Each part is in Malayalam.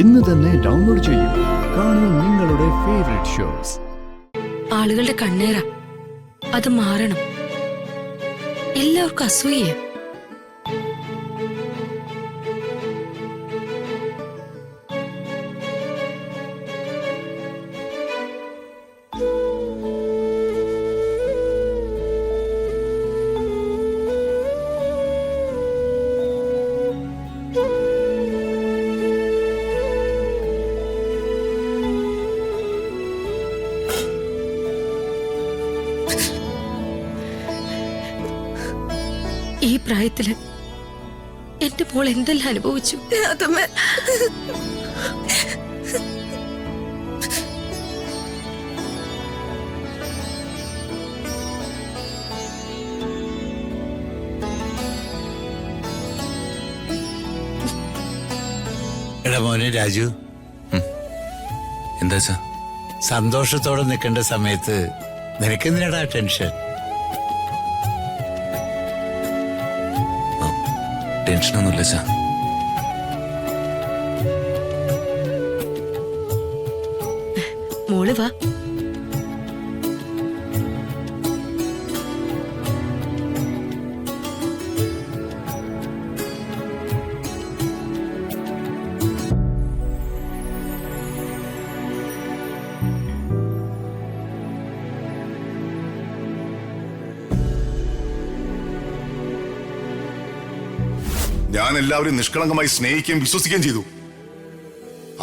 ഇന്ന് തന്നെ ഡൗൺലോഡ് ചെയ്യൂ. കാണൂ നിങ്ങളുടെ ഫേവറേറ്റ് ഷോസ്. ആളുകളുടെ കണ്ണേറ അത് മാറണം. എല്ലാവർക്കും അസൂയ. ഈ പ്രായത്തില് എന്റെ മോൾ എന്തെല്ലാം അനുഭവിച്ചു. എടാ മോനെ രാജു, എന്താ സന്തോഷത്തോടെ നിൽക്കേണ്ട സമയത്ത് നിനക്കെന്തിനാടാ ടെൻഷൻ? ടെൻഷനൊന്നുമില്ല ചാ. മോള് വാ. ഞാൻ എല്ലാവരും നിഷ്കളങ്കമായി സ്നേഹിക്കുകയും വിശ്വസിക്കുകയും ചെയ്തു.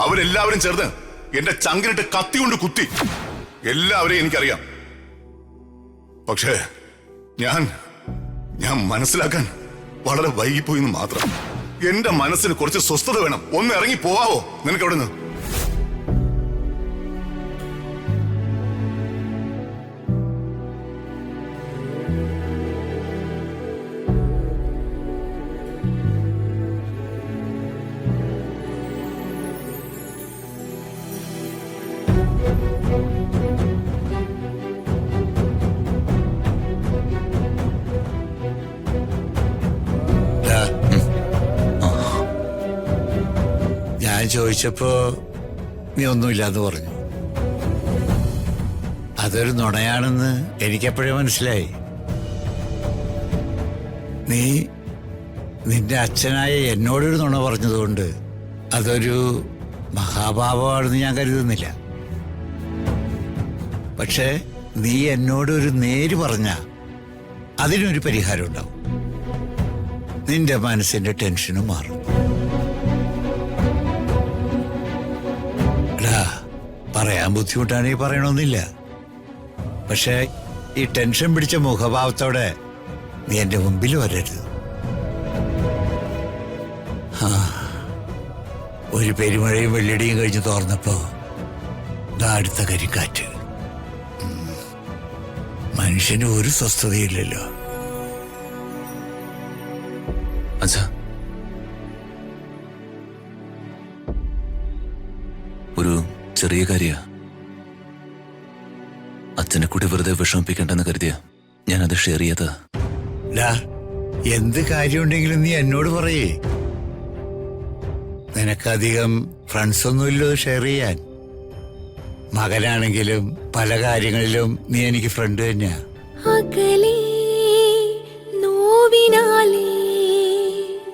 അവരെല്ലാവരും ചേർന്ന് എന്റെ ചങ്കിനിട്ട് കത്തി കൊണ്ട് കുത്തി. എല്ലാവരെയും എനിക്കറിയാം. പക്ഷേ ഞാൻ മനസ്സിലാക്കാൻ വളരെ വൈകിപ്പോയിന്ന് മാത്രം. എന്റെ മനസ്സിന് കുറച്ച് സ്വസ്ഥത വേണം. ഒന്ന് ഇറങ്ങി പോവാവോ നിനക്ക് അവിടെ നിന്ന്? ഞാൻ ചോദിച്ചപ്പോ നീ ഒന്നുമില്ലാന്ന് പറഞ്ഞു. അതൊരു നുണയാണെന്ന് എനിക്കെപ്പോഴേ മനസ്സിലായി. നീ നിന്റെ അച്ഛനായ എന്നോടൊരു നുണ പറഞ്ഞതുകൊണ്ട് അതൊരു മഹാഭാവമാണെന്ന് ഞാൻ കരുതുന്നില്ല. പക്ഷേ നീ എന്നോടൊരു നേര് പറഞ്ഞ അതിനൊരു പരിഹാരം ഉണ്ടാവും. നിന്റെ മനസ്സിന്റെ ടെൻഷനും മാറും. പറയാൻ ബുദ്ധിമുട്ടാണെങ്കിൽ പറയണമെന്നില്ല. പക്ഷെ ഈ ടെൻഷൻ പിടിച്ച മുഖഭാവത്തോടെ നീ എന്റെ മുമ്പിൽ വരരുത്. ഒരു പെരുമഴയും വെള്ളിടിയും കഴിഞ്ഞ് തോർന്നപ്പോ അടുത്ത കരിക്കാറ്റ്. മനുഷ്യന് ഒരു സ്വസ്ഥതയില്ലല്ലോ. അച്ഛാ, ഒരു ചെറിയ കാര്യ. അച്ഛനെ കൂടി വെറുതെ വിഷമിപ്പിക്കണ്ടെന്ന് കരുതിയ ഞാനത് ഷെയർ ചെയ്തത്. എന്ത് കാര്യമുണ്ടെങ്കിലും നീ എന്നോട് പറയേ. നിനക്കധികം ഫ്രണ്ട്സ് ഒന്നുമില്ലോ ഷെയർ ചെയ്യാൻ. മകനാണെങ്കിലും പല കാര്യങ്ങളിലും നീ എനിക്ക് ഫ്രണ്ട് തന്നെയാ.